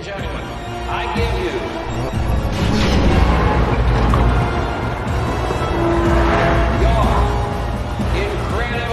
gentlemen, I give you your incredible...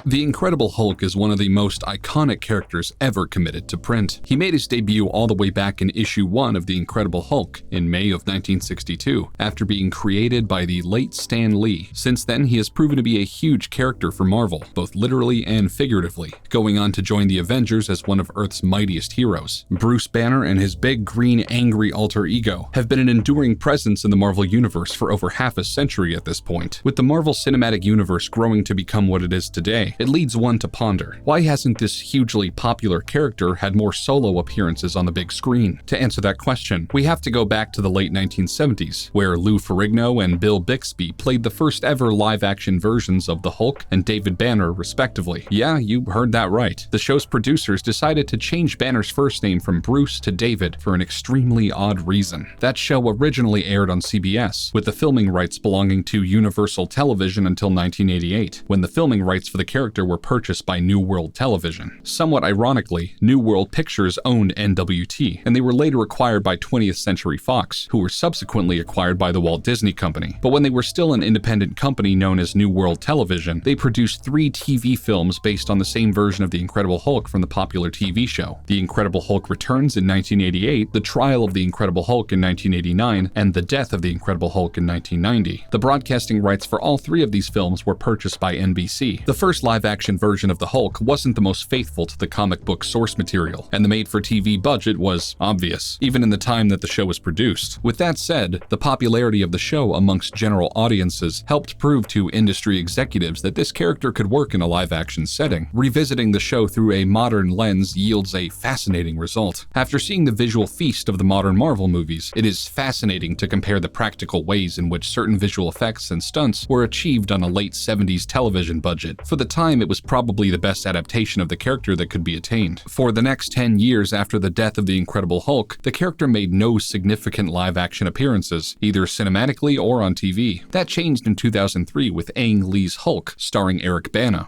The Incredible Hulk is one of the most iconic characters ever committed to print. He made his debut all the way back in issue 1 of The Incredible Hulk in May of 1962, after being created by the late Stan Lee. Since then, he has proven to be a huge character for Marvel, both literally and figuratively, going on to join the Avengers as one of Earth's mightiest heroes. Bruce Banner and his big green angry alter ego have been an enduring presence in the Marvel Universe for over half a century at this point. With the Marvel Cinematic Universe growing to become what it is today, it leads one to ponder, why hasn't this hugely popular character had more solo appearances on the big screen? To answer that question, we have to go back to the late 1970s, where Lou Ferrigno and Bill Bixby played the first ever live-action versions of the Hulk and David Banner, respectively. Yeah, you heard that right. The show's producers decided to change Banner's first name from Bruce to David for an extremely odd reason. That show originally aired on CBS, with the filming rights belonging to Universal Television until 1988, when the filming rights for the character were purchased by New World Television. Somewhat ironically, New World Pictures owned NWT, and they were later acquired by 20th Century Fox, who were subsequently acquired by the Walt Disney Company. But when they were still an independent company known as New World Television, they produced 3 TV films based on the same version of The Incredible Hulk from the popular TV show: The Incredible Hulk Returns in 1988, The Trial of the Incredible Hulk in 1989, and The Death of the Incredible Hulk in 1990. The broadcasting rights for all 3 of these films were purchased by NBC. The first live-action version of the Hulk wasn't the most faithful to the comic book source material, and the made-for-TV budget was obvious, even in the time that the show was produced. With that said, the popularity of the show amongst general audiences helped prove to industry executives that this character could work in a live-action setting. Revisiting the show through a modern lens yields a fascinating result. After seeing the visual feast of the modern Marvel movies, it is fascinating to compare the practical ways in which certain visual effects and stunts were achieved on a late 70s television budget. For the time, it was probably the best adaptation of the character that could be attained. For the next 10 years after the death of the Incredible Hulk, the character made no significant live-action appearances, either cinematically or on TV. That changed in 2003 with Ang Lee's Hulk, starring Eric Bana.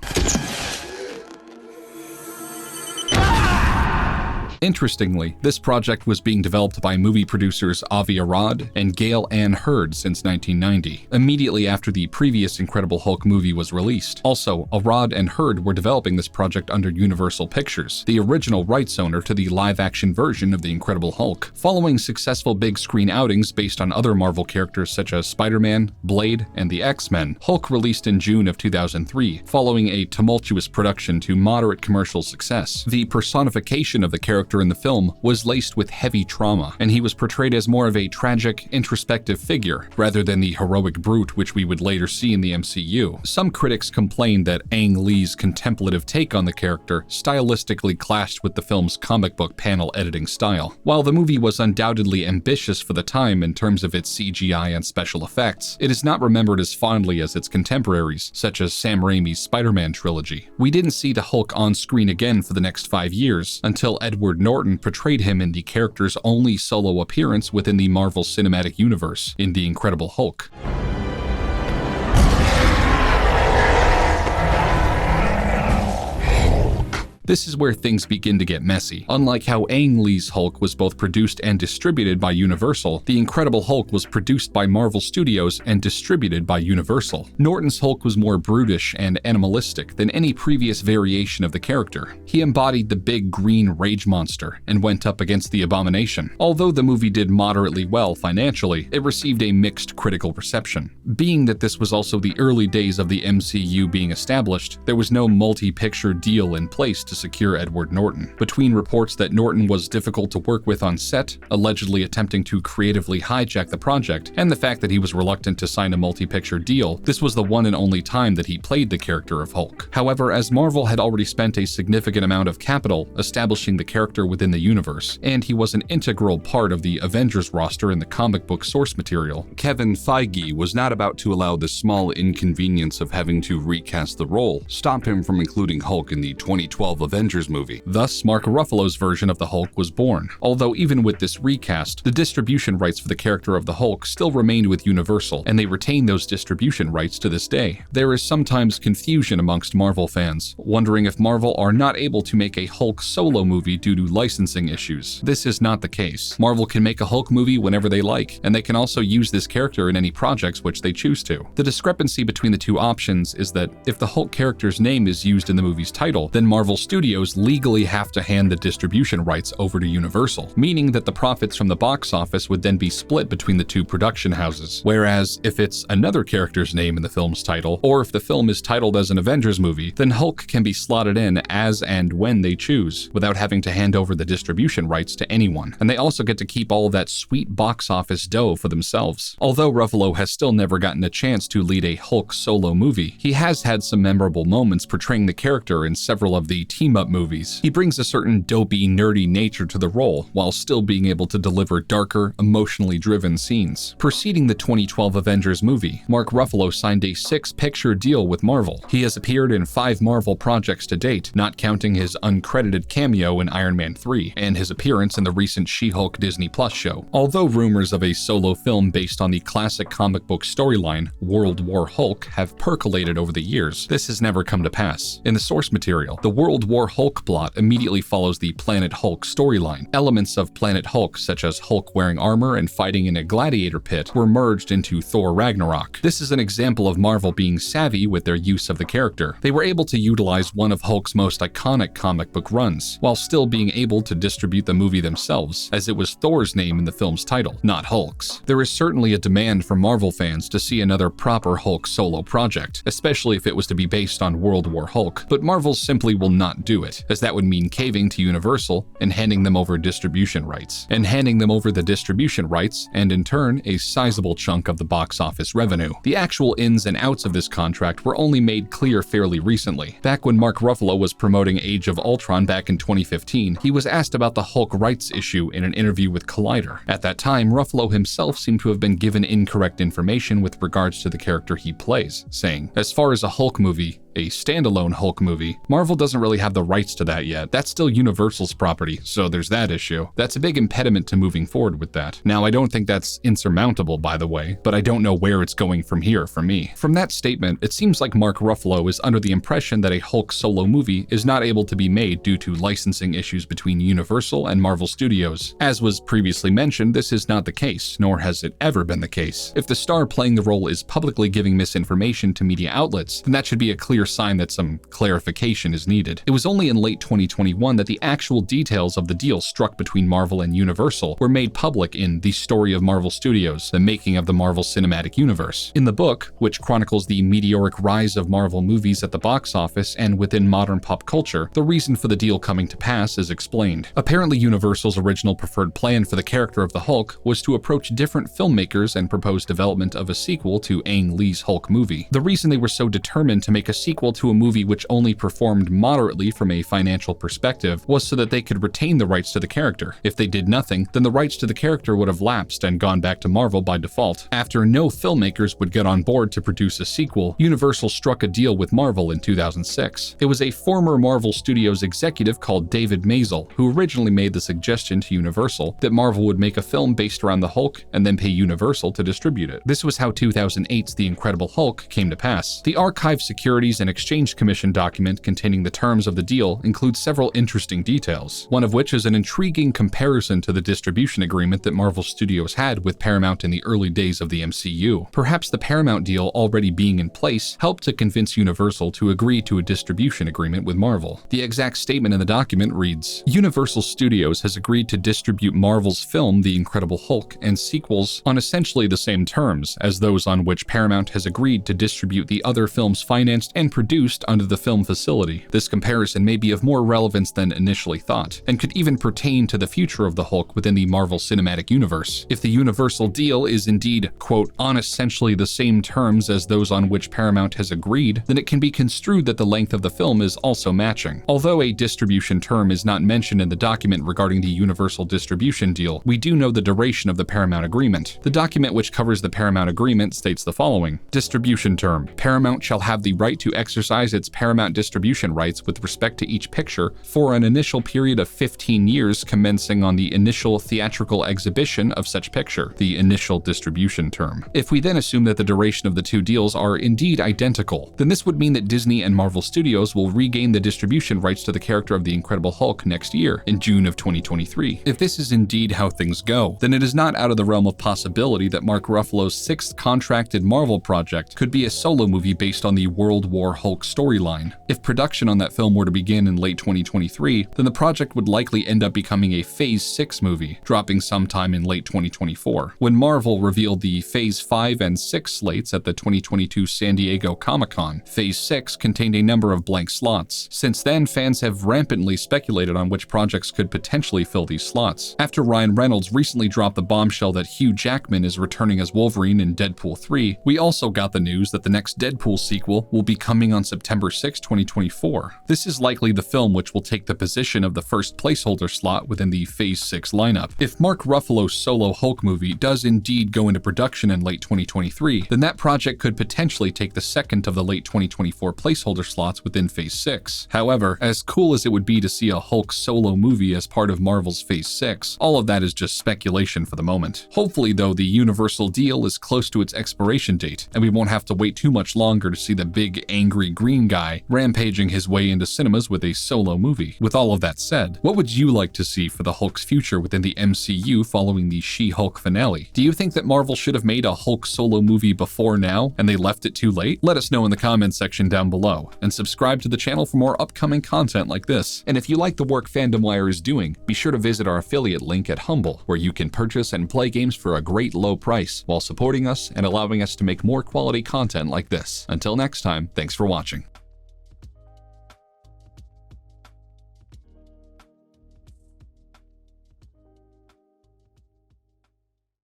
Interestingly, this project was being developed by movie producers Avi Arad and Gail Ann Hurd since 1990, immediately after the previous Incredible Hulk movie was released. Also, Arad and Hurd were developing this project under Universal Pictures, the original rights owner to the live-action version of the Incredible Hulk. Following successful big-screen outings based on other Marvel characters such as Spider-Man, Blade, and the X-Men, Hulk released in June of 2003, following a tumultuous production to moderate commercial success. The personification of the character in the film was laced with heavy trauma, and he was portrayed as more of a tragic, introspective figure, rather than the heroic brute which we would later see in the MCU. Some critics complained that Ang Lee's contemplative take on the character stylistically clashed with the film's comic book panel editing style. While the movie was undoubtedly ambitious for the time in terms of its CGI and special effects, it is not remembered as fondly as its contemporaries, such as Sam Raimi's Spider-Man trilogy. We didn't see the Hulk on screen again for the next 5 years, until Edward Norton portrayed him in the character's only solo appearance within the Marvel Cinematic Universe, in The Incredible Hulk. This is where things begin to get messy. Unlike how Ang Lee's Hulk was both produced and distributed by Universal, The Incredible Hulk was produced by Marvel Studios and distributed by Universal. Norton's Hulk was more brutish and animalistic than any previous variation of the character. He embodied the big green rage monster and went up against the Abomination. Although the movie did moderately well financially, it received a mixed critical reception. Being that this was also the early days of the MCU being established, there was no multi-picture deal in place to secure Edward Norton. Between reports that Norton was difficult to work with on set, allegedly attempting to creatively hijack the project, and the fact that he was reluctant to sign a multi-picture deal, this was the one and only time that he played the character of Hulk. However, as Marvel had already spent a significant amount of capital establishing the character within the universe, and he was an integral part of the Avengers roster in the comic book source material, Kevin Feige was not about to allow the small inconvenience of having to recast the role stop him from including Hulk in the 2012 Avengers movie. Thus, Mark Ruffalo's version of the Hulk was born. Although even with this recast, the distribution rights for the character of the Hulk still remained with Universal, and they retain those distribution rights to this day. There is sometimes confusion amongst Marvel fans, wondering if Marvel are not able to make a Hulk solo movie due to licensing issues. This is not the case. Marvel can make a Hulk movie whenever they like, and they can also use this character in any projects which they choose to. The discrepancy between the two options is that if the Hulk character's name is used in the movie's title, then Marvel Studios legally have to hand the distribution rights over to Universal, meaning that the profits from the box office would then be split between the two production houses. Whereas if it's another character's name in the film's title, or if the film is titled as an Avengers movie, then Hulk can be slotted in as and when they choose, without having to hand over the distribution rights to anyone. And they also get to keep all that sweet box office dough for themselves. Although Ruffalo has still never gotten a chance to lead a Hulk solo movie, he has had some memorable moments portraying the character in several of the team-up movies. He brings a certain dopey, nerdy nature to the role, while still being able to deliver darker, emotionally driven scenes. Preceding the 2012 Avengers movie, Mark Ruffalo signed a 6-picture deal with Marvel. He has appeared in 5 Marvel projects to date, not counting his uncredited cameo in Iron Man 3 and his appearance in the recent She-Hulk Disney Plus show. Although rumors of a solo film based on the classic comic book storyline, World War Hulk, have percolated over the years, this has never come to pass. In the source material, the World War Hulk plot immediately follows the Planet Hulk storyline. Elements of Planet Hulk, such as Hulk wearing armor and fighting in a gladiator pit, were merged into Thor Ragnarok. This is an example of Marvel being savvy with their use of the character. They were able to utilize one of Hulk's most iconic comic book runs, while still being able to distribute the movie themselves, as it was Thor's name in the film's title, not Hulk's. There is certainly a demand from Marvel fans to see another proper Hulk solo project, especially if it was to be based on World War Hulk, but Marvel simply will not do it, as that would mean caving to Universal and handing them over distribution rights. And handing them over the distribution rights, and in turn, a sizable chunk of the box office revenue. The actual ins and outs of this contract were only made clear fairly recently. Back when Mark Ruffalo was promoting Age of Ultron back in 2015, he was asked about the Hulk rights issue in an interview with Collider. At that time, Ruffalo himself seemed to have been given incorrect information with regards to the character he plays, saying, "As far as a Hulk movie, a standalone Hulk movie, Marvel doesn't really have the rights to that yet. That's still Universal's property, so there's that issue." That's a big impediment to moving forward with that. Now, I don't think that's insurmountable, by the way, but I don't know where it's going from here for me. From that statement, it seems like Mark Ruffalo is under the impression that a Hulk solo movie is not able to be made due to licensing issues between Universal and Marvel Studios. As was previously mentioned, this is not the case, nor has it ever been the case. If the star playing the role is publicly giving misinformation to media outlets, then that should be a clear sign that some clarification is needed. It was only in late 2021 that the actual details of the deal struck between Marvel and Universal were made public in The Story of Marvel Studios, The Making of the Marvel Cinematic Universe. In the book, which chronicles the meteoric rise of Marvel movies at the box office and within modern pop culture, the reason for the deal coming to pass is explained. Apparently, Universal's original preferred plan for the character of the Hulk was to approach different filmmakers and propose development of a sequel to Ang Lee's Hulk movie. The reason they were so determined to make a sequel to a movie which only performed moderately from a financial perspective was so that they could retain the rights to the character. If they did nothing, then the rights to the character would have lapsed and gone back to Marvel by default. After no filmmakers would get on board to produce a sequel, Universal struck a deal with Marvel in 2006. It was a former Marvel Studios executive called David Maisel who originally made the suggestion to Universal that Marvel would make a film based around the Hulk and then pay Universal to distribute it. This was how 2008's The Incredible Hulk came to pass. The Archive Securities and Exchange Commission document containing the terms of the deal includes several interesting details, one of which is an intriguing comparison to the distribution agreement that Marvel Studios had with Paramount in the early days of the MCU. Perhaps the Paramount deal already being in place helped to convince Universal to agree to a distribution agreement with Marvel. The exact statement in the document reads, "Universal Studios has agreed to distribute Marvel's film The Incredible Hulk and sequels on essentially the same terms as those on which Paramount has agreed to distribute the other films financed and produced under the film facility. This comparison may be of more relevance than initially thought, and could even pertain to the future of the Hulk within the Marvel Cinematic Universe. If the Universal deal is indeed, quote, on essentially the same terms as those on which Paramount has agreed, then it can be construed that the length of the film is also matching. Although a distribution term is not mentioned in the document regarding the Universal distribution deal, we do know the duration of the Paramount agreement. The document which covers the Paramount agreement states the following: distribution term. Paramount shall have the right to exercise its Paramount distribution rights with respect to each picture for an initial period of 15 years commencing on the initial theatrical exhibition of such picture, the initial distribution term. If we then assume that the duration of the two deals are indeed identical, then this would mean that Disney and Marvel Studios will regain the distribution rights to the character of the Incredible Hulk next year, in June of 2023. If this is indeed how things go, then it is not out of the realm of possibility that Mark Ruffalo's sixth contracted Marvel project could be a solo movie based on the World War Hulk storyline. If production on that film were to begin in late 2023, then the project would likely end up becoming a Phase 6 movie, dropping sometime in late 2024. When Marvel revealed the Phase 5 and 6 slates at the 2022 San Diego Comic-Con, Phase 6 contained a number of blank slots. Since then, fans have rampantly speculated on which projects could potentially fill these slots. After Ryan Reynolds recently dropped the bombshell that Hugh Jackman is returning as Wolverine in Deadpool 3, we also got the news that the next Deadpool sequel will be coming on September 6, 2024. This is likely the film which will take the position of the first placeholder slot within the Phase 6 lineup. If Mark Ruffalo's solo Hulk movie does indeed go into production in late 2023, then that project could potentially take the second of the late 2024 placeholder slots within Phase 6. However, as cool as it would be to see a Hulk solo movie as part of Marvel's Phase 6, all of that is just speculation for the moment. Hopefully though, the Universal deal is close to its expiration date, and we won't have to wait too much longer to see the big angry green guy rampaging his way into cinemas with a solo movie. With all of that said, what would you like to see for the Hulk's future within the MCU following the She-Hulk finale? Do you think that Marvel should have made a Hulk solo movie before now, and they left it too late? Let us know in the comments section down below, and subscribe to the channel for more upcoming content like this. And if you like the work FandomWire is doing, be sure to visit our affiliate link at Humble, where you can purchase and play games for a great low price while supporting us and allowing us to make more quality content like this. Until next time, thanks for watching.